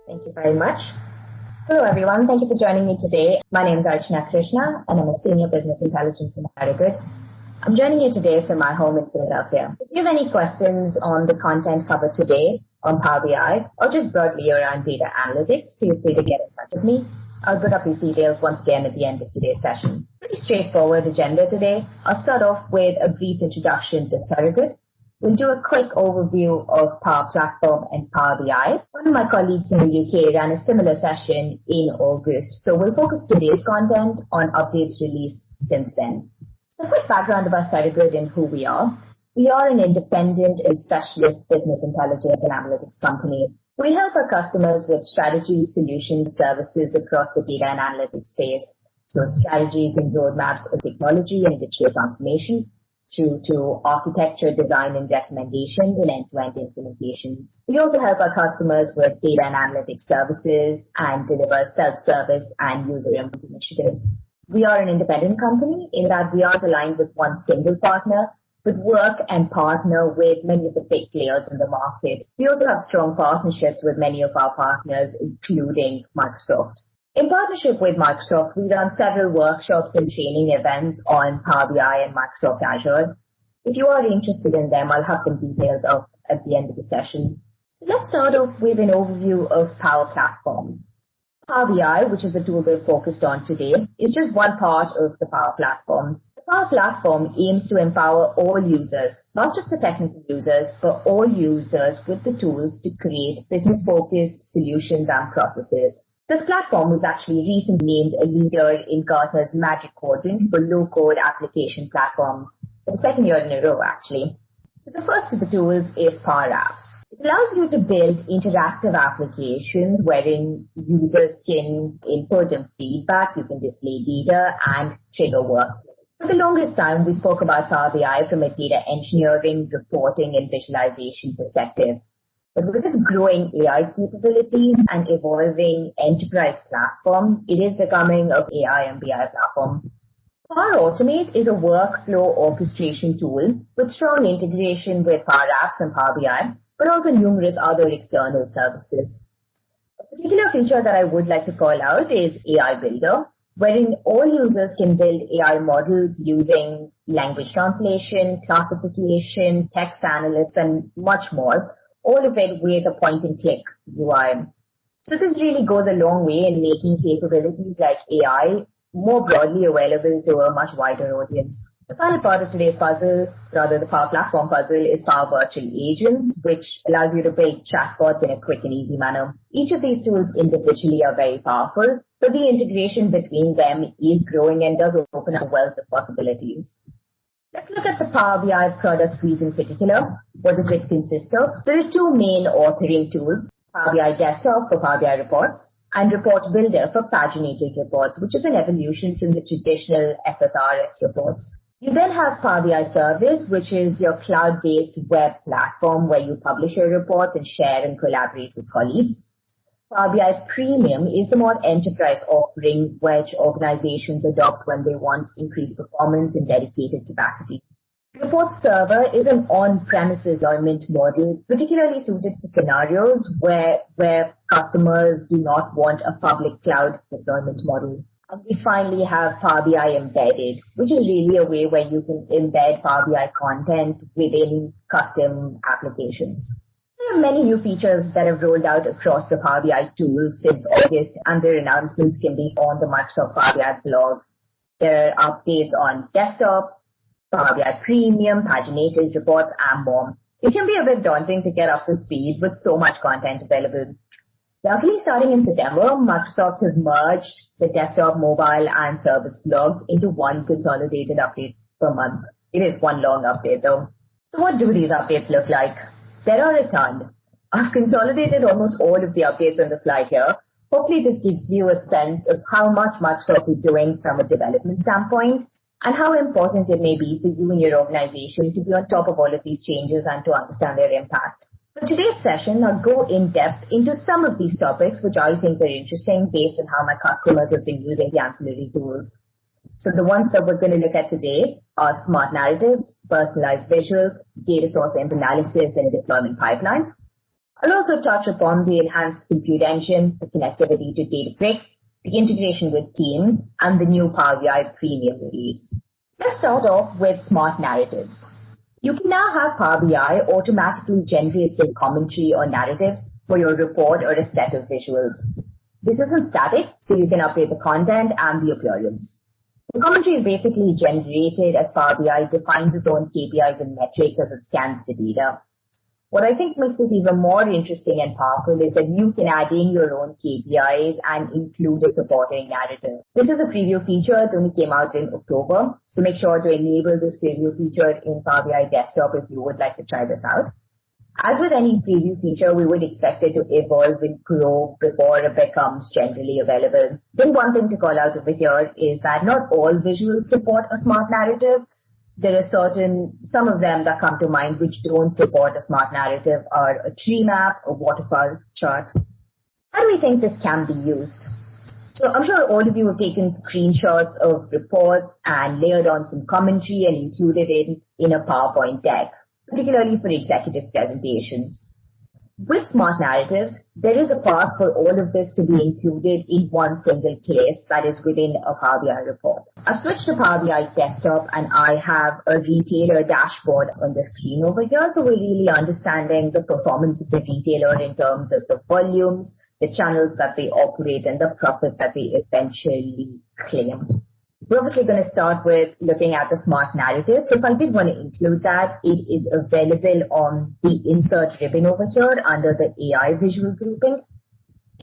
Thank you very much. Hello, everyone. Thank you for joining me today. My name is Archana Krishna, and I'm a Senior Business Intelligence in Thorogood. I'm joining you today from my home in Philadelphia. If you have any questions on the content covered today on Power BI or just broadly around data analytics, feel free to get in touch with me. I'll put up these details once again at the end of today's session. Pretty straightforward agenda today. I'll start off with a brief introduction to Thorogood. We'll do a quick overview of Power Platform and Power BI. One of my colleagues in the UK ran a similar session in August, so we'll focus today's content on updates released since then. So a quick background about Thorogood and who we are. We are an independent and specialist business intelligence and analytics company. We help our customers with strategies, solutions, services across the data and analytics space. So strategies and roadmaps of technology and digital transformation, through to architecture, design, and recommendations and end-to-end implementations. We also help our customers with data and analytics services and deliver self-service and user input initiatives. We are an independent company in that we aren't aligned with one single partner, but work and partner with many of the big players in the market. We also have strong partnerships with many of our partners, including Microsoft. In partnership with Microsoft, we run several workshops and training events on Power BI and Microsoft Azure. If you are interested in them, I'll have some details at the end of the session. So let's start off with an overview of Power Platform. Power BI, which is the tool we're focused on today, is just one part of the Power Platform. The Power Platform aims to empower all users, not just the technical users, but all users with the tools to create business-focused solutions and processes. This platform was actually recently named a leader in Gartner's Magic Quadrant for low-code application platforms for the second year in a row, actually. So the first of the tools is Power Apps. It allows you to build interactive applications wherein users can input and feedback, you can display data, and trigger workflows. For the longest time, we spoke about Power BI from a data engineering, reporting, and visualization perspective. But with its growing AI capabilities and evolving enterprise platform, it is becoming an AI and BI platform. Power Automate is a workflow orchestration tool with strong integration with Power Apps and Power BI, but also numerous other external services. A particular feature that I would like to call out is AI Builder, wherein all users can build AI models using language translation, classification, text analysis, and much more. All of it with a point-and-click UI. So this really goes a long way in making capabilities like AI more broadly available to a much wider audience. The final part of today's puzzle, rather the Power Platform puzzle, is Power Virtual Agents, which allows you to build chatbots in a quick and easy manner. Each of these tools individually are very powerful, but the integration between them is growing and does open up a wealth of possibilities. Let's look at the Power BI product suite in particular. What does it consist of? There are two main authoring tools, Power BI Desktop for Power BI reports and Report Builder for paginated reports, which is an evolution from the traditional SSRS reports. You then have Power BI Service, which is your cloud-based web platform where you publish your reports and share and collaborate with colleagues. Power BI Premium is the more enterprise offering which organizations adopt when they want increased performance and dedicated capacity. Report Server is an on-premises deployment model, particularly suited for scenarios where customers do not want a public cloud deployment model. And we finally have Power BI Embedded, which is really a way where you can embed Power BI content within custom applications. There are many new features that have rolled out across the Power BI tool since August, and their announcements can be on the Microsoft Power BI blog. There are updates on desktop, Power BI Premium, paginated reports, and more. It can be a bit daunting to get up to speed with so much content available. Luckily, starting in September, Microsoft has merged the desktop, mobile, and service blogs into one consolidated update per month. It is one long update, though. So what do these updates look like? There are a ton. I've consolidated almost all of the updates on the slide here. Hopefully this gives you a sense of how much Microsoft is doing from a development standpoint and how important it may be for you and your organization to be on top of all of these changes and to understand their impact. For today's session, I'll go in depth into some of these topics which I think are interesting based on how my customers have been using the ancillary tools. So the ones that we're going to look at today are smart narratives, personalized visuals, data source analysis and deployment pipelines. I'll also touch upon the enhanced compute engine, the connectivity to Databricks, the integration with Teams, and the new Power BI Premium release. Let's start off with smart narratives. You can now have Power BI automatically generate some commentary or narratives for your report or a set of visuals. This isn't static, so you can update the content and the appearance. The commentary is basically generated as Power BI defines its own KPIs and metrics as it scans the data. What I think makes this even more interesting and powerful is that you can add in your own KPIs and include a supporting narrative. This is a preview feature. It only came out in October, so make sure to enable this preview feature in Power BI Desktop if you would like to try this out. As with any preview feature, we would expect it to evolve and grow before it becomes generally available. Then one thing to call out over here is that not all visuals support a smart narrative. There are some of them that come to mind which don't support a smart narrative are a tree map, a waterfall chart. How do we think this can be used? So I'm sure all of you have taken screenshots of reports and layered on some commentary and included it in a PowerPoint deck, particularly for executive presentations. With smart narratives, there is a path for all of this to be included in one single place that is within a Power BI report. I've switched to Power BI Desktop and I have a retailer dashboard on the screen over here. So we're really understanding the performance of the retailer in terms of the volumes, the channels that they operate, and the profit that they eventually claim. We're obviously going to start with looking at the smart narrative. So if I did want to include that, it is available on the insert ribbon over here under the AI visual grouping.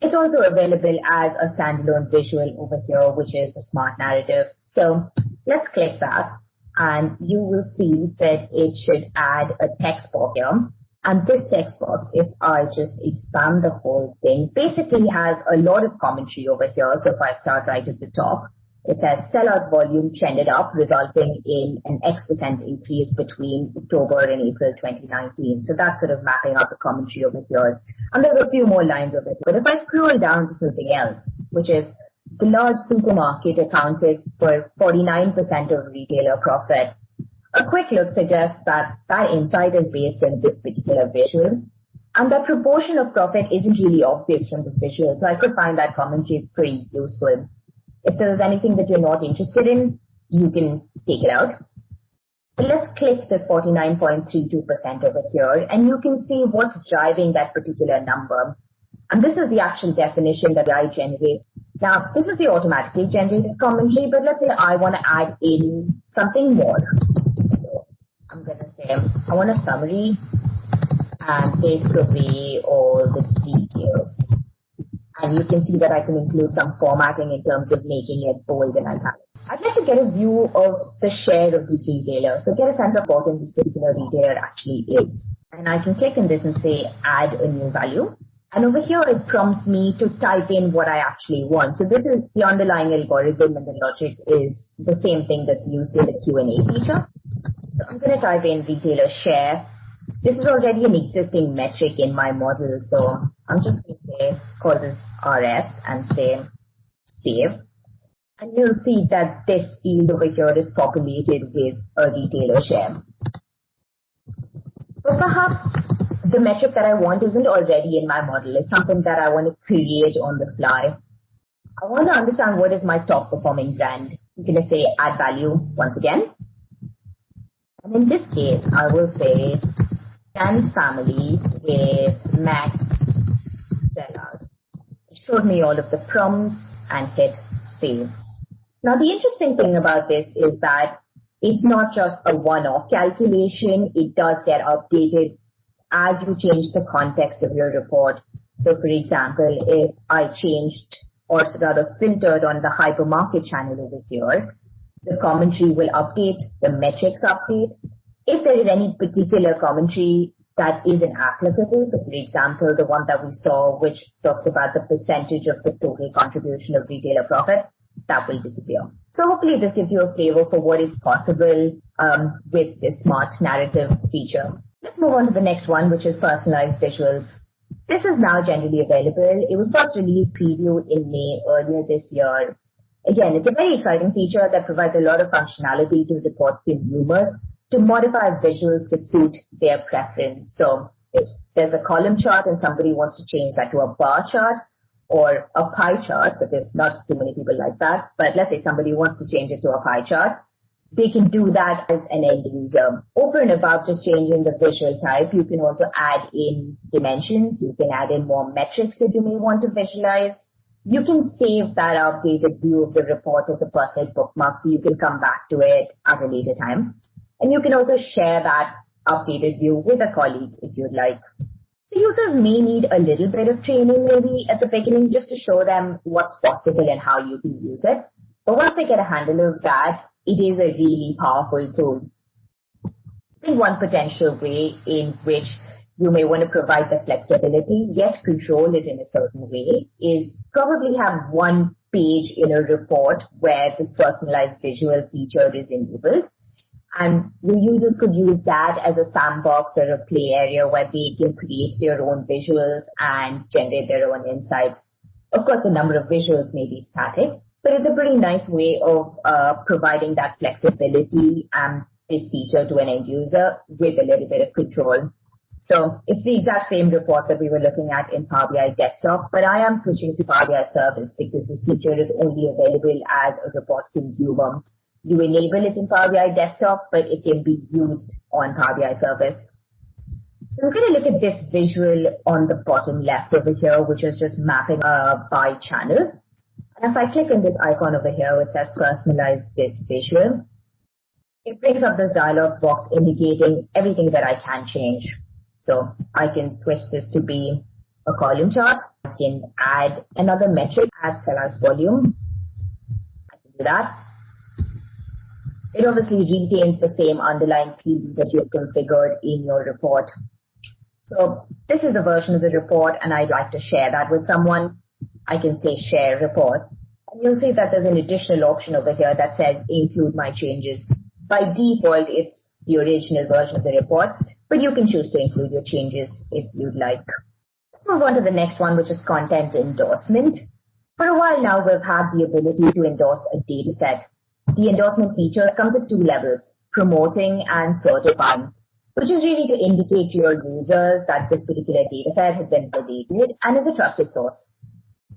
It's also available as a standalone visual over here, which is the smart narrative. So let's click that and you will see that it should add a text box here. And this text box, if I just expand the whole thing, basically has a lot of commentary over here. So if I start right at the top, it says sellout volume trended up, resulting in an X% increase between October and April 2019. So that's sort of mapping out the commentary over here. And there's a few more lines of it. But if I scroll down to something else, which is the large supermarket accounted for 49% of retailer profit, a quick look suggests that that insight is based on this particular visual. And that proportion of profit isn't really obvious from this visual. So I could find that commentary pretty useful. If there's anything that you're not interested in, you can take it out. But let's click this 49.32% over here, and you can see what's driving that particular number. And this is the actual definition that I generate. Now, this is the automatically generated commentary, but let's say I want to add in something more. So I'm going to say I want a summary, and this could be all the details. And you can see that I can include some formatting in terms of making it bold and italic. I'd like to get a view of the share of this retailer. So get a sense of what this particular retailer actually is. And I can click on this and say add a new value. And over here it prompts me to type in what I actually want. So this is the underlying algorithm and the logic is the same thing that's used in the Q&A feature. So I'm going to type in retailer share. This is already an existing metric in my model, so I'm just going to say, call this RS and say save. And you'll see that this field over here is populated with a retailer share. But perhaps the metric that I want isn't already in my model. It's something that I want to create on the fly. I want to understand what is my top performing brand. I'm going to say add value once again. And in this case, I will say brand family with max sellout. It shows me all of the prompts and hit save. Now the interesting thing about this is that it's not just a one-off calculation. It does get updated as you change the context of your report. So for example, if I changed or rather filtered on the hypermarket channel over here, the commentary will update, the metrics update. If there is any particular commentary that isn't applicable, so for example, the one that we saw which talks about the percentage of the total contribution of retailer profit, that will disappear. So hopefully this gives you a flavor for what is possible with this smart narrative feature. Let's move on to the next one, which is personalized visuals. This is now generally available. It was first released preview in May earlier this year. Again, it's a very exciting feature that provides a lot of functionality to report consumers to modify visuals to suit their preference. So If there's a column chart and somebody wants to change that to a bar chart or a pie chart, because not too many people like that, but let's say somebody wants to change it to a pie chart, they can do that as an end user. Over and above just changing the visual type, you can also add in dimensions. You can add in more metrics that you may want to visualize. You can save that updated view of the report as a personal bookmark so you can come back to it at a later time. And you can also share that updated view with a colleague if you'd like. So users may need a little bit of training maybe at the beginning just to show them what's possible and how you can use it. But once they get a handle of that, it is a really powerful tool. I think one potential way in which you may want to provide the flexibility, yet control it in a certain way, is probably have one page in a report where this personalized visual feature is enabled. And the users could use that as a sandbox or a play area where they can create their own visuals and generate their own insights. Of course, the number of visuals may be static, but it's a pretty nice way of providing that flexibility and this feature to an end user with a little bit of control. So it's the exact same report that we were looking at in Power BI Desktop, but I am switching to Power BI Service because this feature is only available as a report consumer. You enable it in Power BI Desktop, but it can be used on Power BI Service. So we're going to look at this visual on the bottom left over here, which is just mapping by channel. And if I click on this icon over here, which says personalize this visual, it brings up this dialog box indicating everything that I can change. So I can switch this to be a column chart. I can add another metric, add sell-out volume. I can do that. It obviously retains the same underlying theme that you've configured in your report. So this is the version of the report, and I'd like to share that with someone. I can say share report. And you'll see that there's an additional option over here that says include my changes. By default, it's the original version of the report, but you can choose to include your changes if you'd like. Let's move on to the next one, which is content endorsement. For a while now, we've had the ability to endorse a data set. The endorsement features comes at two levels, promoting and certifying, which is really to indicate to your users that this particular data set has been validated and is a trusted source.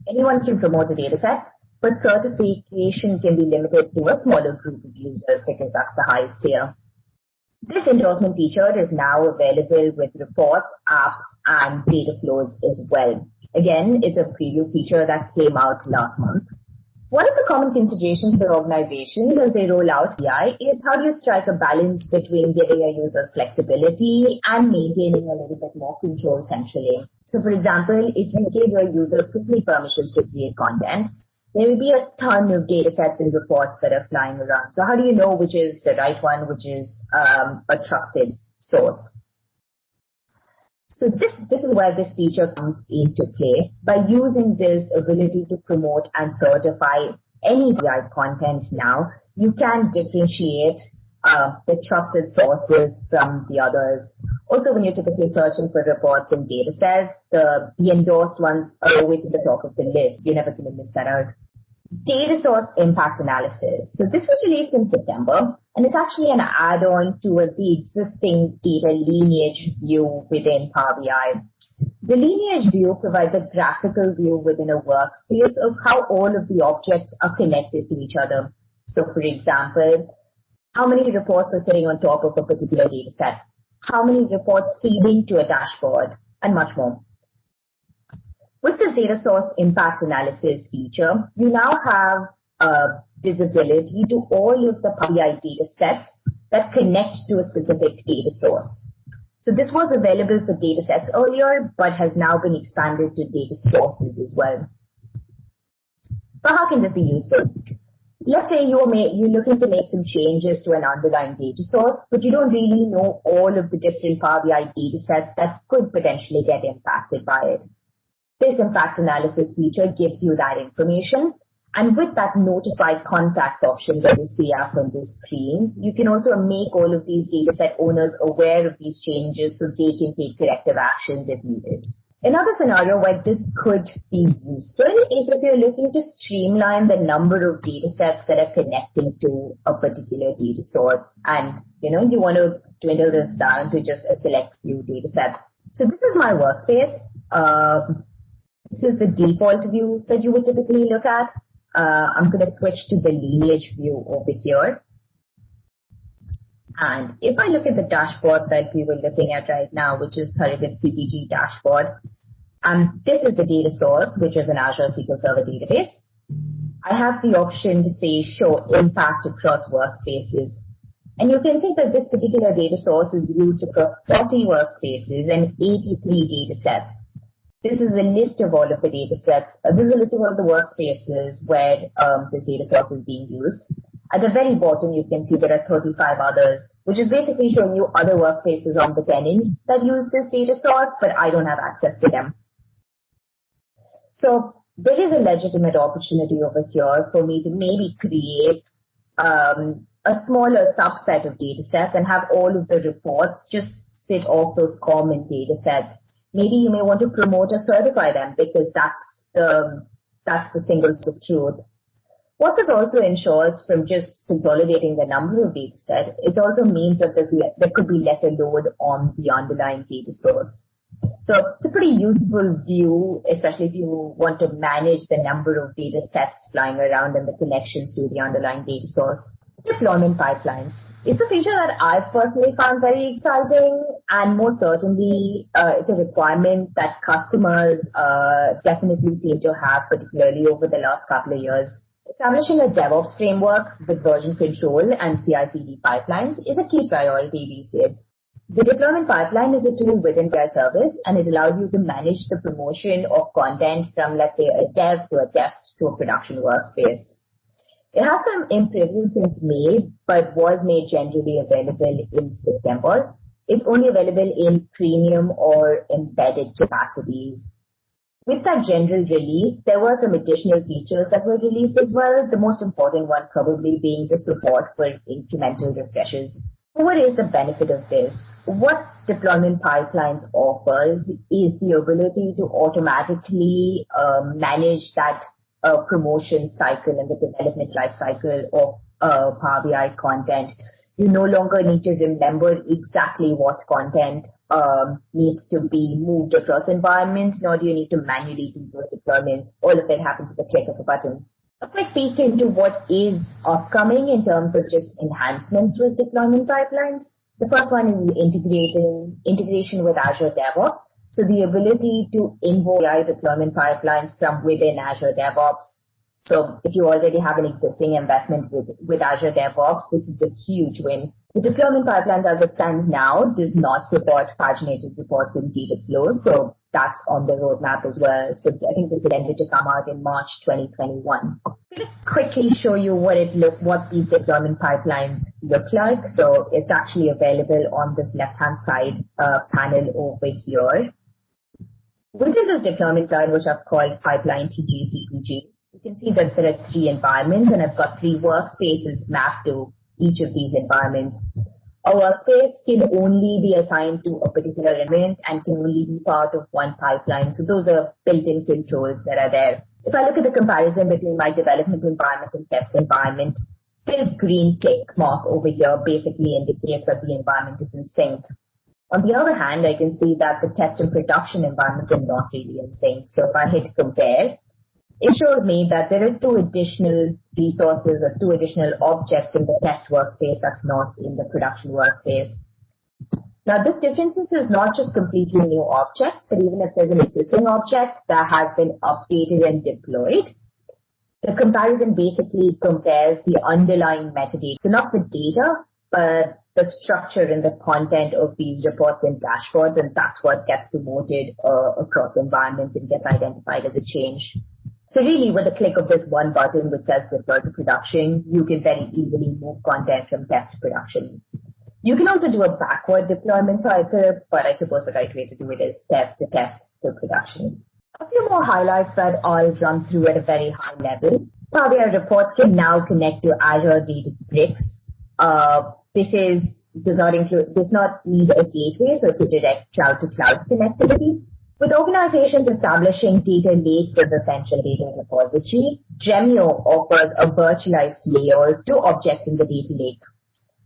Anyone can promote a data set, but certification can be limited to a smaller group of users because that's the highest tier. This endorsement feature is now available with reports, apps, and data flows as well. Again, it's a preview feature that came out last month. One of the common considerations for organizations as they roll out BI is how do you strike a balance between giving your users flexibility and maintaining a little bit more control centrally. So for example, if you give your users complete permissions to create content, there will be a ton of data sets and reports that are flying around. So how do you know which is the right one, which is a trusted source? So this is where this feature comes into play. By using this ability to promote and certify any BI content now, you can differentiate the trusted sources from the others. Also, when you're typically searching for reports and data sets, the endorsed ones are always at the top of the list. You're never going to miss that out. Data source impact analysis. So this was released in September, and it's actually an add-on to the existing data lineage view within Power BI. The lineage view provides a graphical view within a workspace of how all of the objects are connected to each other. So for example, how many reports are sitting on top of a particular data set, how many reports feeding to a dashboard, and much more. With this data source impact analysis feature, you now have visibility to all of the Power BI data sets that connect to a specific data source. So this was available for data sets earlier, but has now been expanded to data sources as well. But how can this be useful? Let's say you're looking to make some changes to an underlying data source, but you don't really know all of the different Power BI data sets that could potentially get impacted by it. This impact analysis feature gives you that information. And with that notified contacts option that you see up on the screen, you can also make all of these dataset owners aware of these changes so they can take corrective actions if needed. Another scenario where this could be useful is if you're looking to streamline the number of datasets that are connecting to a particular data source. And, you want to dwindle this down to just a select few datasets. So this is my workspace. This is the default view that you would typically look at. I'm going to switch to the lineage view over here. And if I look at the dashboard that we were looking at right now, which is Thorogood CPG dashboard, this is the data source, which is an Azure SQL Server database. I have the option to say show impact across workspaces. And you can see that this particular data source is used across 40 workspaces and 83 data sets. This is a list of all of the data sets. This is a list of all of the workspaces where this data source is being used. At the very bottom, you can see there are 35 others, which is basically showing you other workspaces on the tenant that use this data source, but I don't have access to them. So there is a legitimate opportunity over here for me to maybe create a smaller subset of data sets and have all of the reports just sit off those common data sets. Maybe you may want to promote or certify them because that's the single source of truth. What this also ensures from just consolidating the number of data sets, it also means that there could be lesser load on the underlying data source. So it's a pretty useful view, especially if you want to manage the number of data sets flying around and the connections to the underlying data source. Deployment pipelines. It's a feature that I've personally found very exciting, and most certainly it's a requirement that customers definitely seem to have, particularly over the last couple of years. Establishing a DevOps framework with version control and CI/CD pipelines is a key priority these days. The deployment pipeline is a tool within CI service, and it allows you to manage the promotion of content from, let's say, a dev to a test to a production workspace. It has been in preview since May, but was made generally available in September. It's only available in premium or embedded capacities. With that general release, there were some additional features that were released as well, the most important one probably being the support for incremental refreshes. What is the benefit of this? What deployment pipelines offers is the ability to automatically manage that promotion cycle and the development life cycle of Power BI content. You no longer need to remember exactly what content needs to be moved across environments, nor do you need to manually do those deployments. All of it happens at the click of a button. A quick peek into what is upcoming in terms of just enhancements with deployment pipelines. The first one is integration with Azure DevOps. So the ability to invoke AI deployment pipelines from within Azure DevOps. So if you already have an existing investment with Azure DevOps, this is a huge win. The deployment pipelines as it stands now does not support paginated reports in data flows, so that's on the roadmap as well. So I think this is intended to come out in March 2021. I'm going to quickly show you what these deployment pipelines look like. So it's actually available on this left-hand side panel over here. Within this deployment line, which I've called Pipeline TG-CPG, you can see that there are 3 environments, and I've got 3 workspaces mapped to each of these environments. A workspace can only be assigned to a particular environment and can only be part of one pipeline. So those are built-in controls that are there. If I look at the comparison between my development environment and test environment, this green tick mark over here basically indicates that the environment is in sync. On the other hand, I can see that the test and production environments are not really in sync. So if I hit compare, it shows me that there are 2 additional resources or 2 additional objects in the test workspace that's not in the production workspace. Now, this difference is not just completely new objects, but even if there's an existing object that has been updated and deployed, the comparison basically compares the underlying metadata. So not the data, but the structure and the content of these reports and dashboards, and that's what gets promoted across environments and gets identified as a change. So really, with a click of this one button which says deploy to production, you can very easily move content from test to production. You can also do a backward deployment cycle, but I suppose the right way to do it is step to test to production. A few more highlights that I'll run through at a very high level. Power BI reports can now connect to Azure Databricks. This does not need a gateway, so it's a direct cloud-to-cloud connectivity. With organizations establishing data lakes as essential data repository, Gemio offers a virtualized layer to objects in the data lake.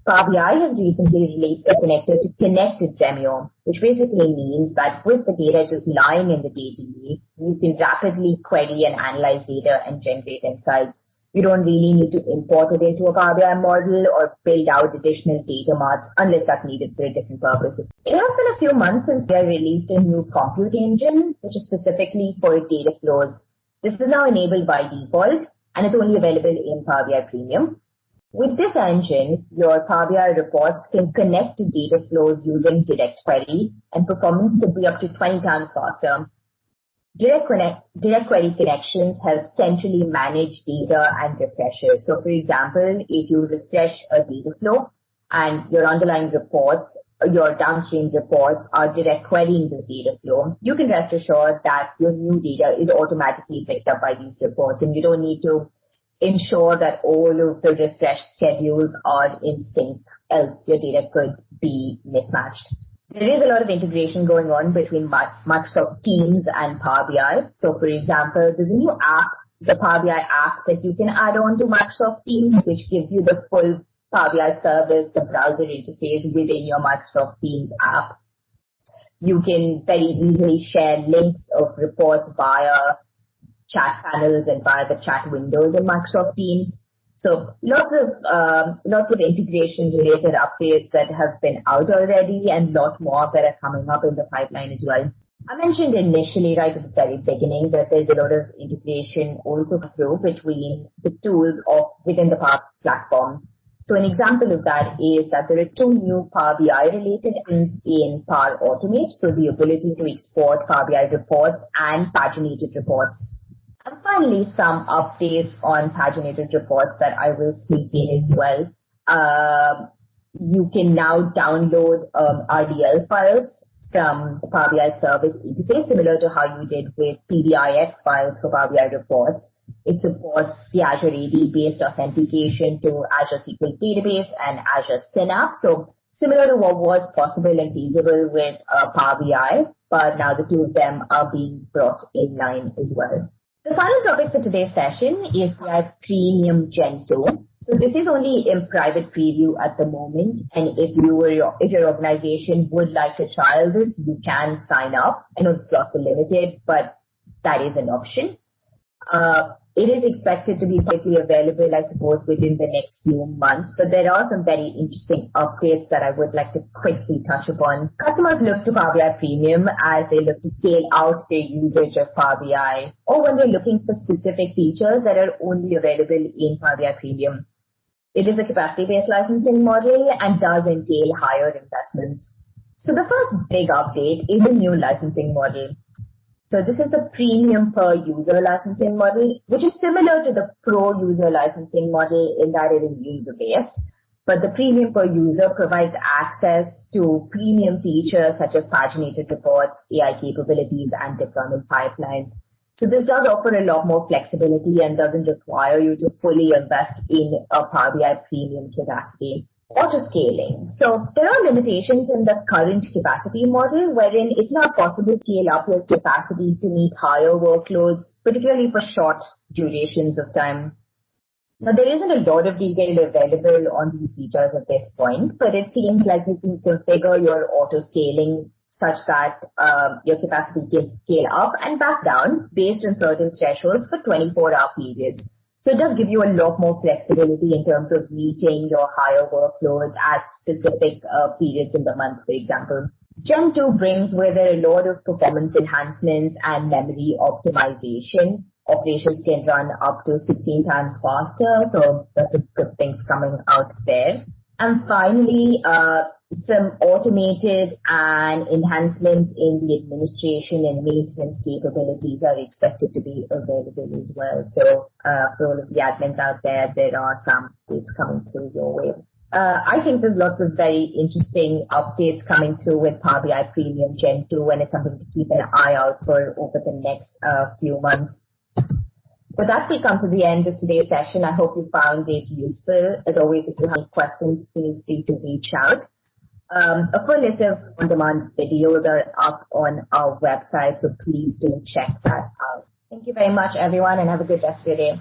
Power BI has recently released a connector to connect to Dremio, which basically means that with the data just lying in the data lake, you can rapidly query and analyze data and generate insights. You don't really need to import it into a Power BI model or build out additional data marts unless that's needed for a different purpose. It has been a few months since we have released a new compute engine, which is specifically for data flows. This is now enabled by default, and it's only available in Power BI Premium. With this engine, your Power BI reports can connect to data flows using direct query, and performance could be up to 20 times faster. Direct query connections help centrally manage data and refreshes. So, for example, if you refresh a data flow and your underlying reports, your downstream reports are direct querying this data flow, you can rest assured that your new data is automatically picked up by these reports, and you don't need to ensure that all of the refresh schedules are in sync, else your data could be mismatched. There is a lot of integration going on between Microsoft Teams and Power BI. So, for example, there's a new app, the Power BI app, that you can add on to Microsoft Teams, which gives you the full Power BI service, the browser interface within your Microsoft Teams app. You can very easily share links of reports via chat panels and via the chat windows in Microsoft Teams. So lots of integration related updates that have been out already, and lot more that are coming up in the pipeline as well. I mentioned initially right at the very beginning that there's a lot of integration also through between the tools within the Power Platform. So an example of that is that there are two new Power BI related things in Power Automate. So the ability to export Power BI reports and paginated reports. And finally, some updates on paginated reports that I will sneak in as well. You can now download RDL files from the Power BI service interface, similar to how you did with PBIX files for Power BI reports. It supports the Azure AD-based authentication to Azure SQL Database and Azure Synapse. So similar to what was possible and feasible with Power BI, but now the two of them are being brought in line as well. The final topic for today's session is BI Premium Gen 2. So this is only in private preview at the moment, and if your organization would like to trial this, you can sign up. I know the slots are limited, but that is an option. It is expected to be publicly available, I suppose, within the next few months, but there are some very interesting updates that I would like to quickly touch upon. Customers look to Power BI Premium as they look to scale out their usage of Power BI, or when they're looking for specific features that are only available in Power BI Premium. It is a capacity-based licensing model and does entail higher investments. So the first big update is the new licensing model. So this is the premium per user licensing model, which is similar to the pro user licensing model in that it is user-based. But the premium per user provides access to premium features such as paginated reports, AI capabilities, and deployment pipelines. So this does offer a lot more flexibility and doesn't require you to fully invest in a Power BI premium capacity. Auto-scaling. So there are limitations in the current capacity model wherein it's not possible to scale up your capacity to meet higher workloads, particularly for short durations of time. Now, there isn't a lot of detail available on these features at this point, but it seems like you can configure your auto-scaling such that your capacity can scale up and back down based on certain thresholds for 24-hour periods. So it does give you a lot more flexibility in terms of meeting your higher workloads at specific periods in the month, for example. Gen 2 brings with it a lot of performance enhancements and memory optimization. Operations can run up to 16 times faster, so that's a good things coming out there. And finally, some automated and enhancements in the administration and maintenance capabilities are expected to be available as well. So for all of the admins out there, there are some updates coming through your way. I think there's lots of very interesting updates coming through with Power BI Premium Gen 2, and it's something to keep an eye out for over the next few months. With that, we come to the end of today's session. I hope you found it useful. As always, if you have any questions, feel free to reach out. A full list of on-demand videos are up on our website, so please do check that out. Thank you very much, everyone, and have a good rest of your day.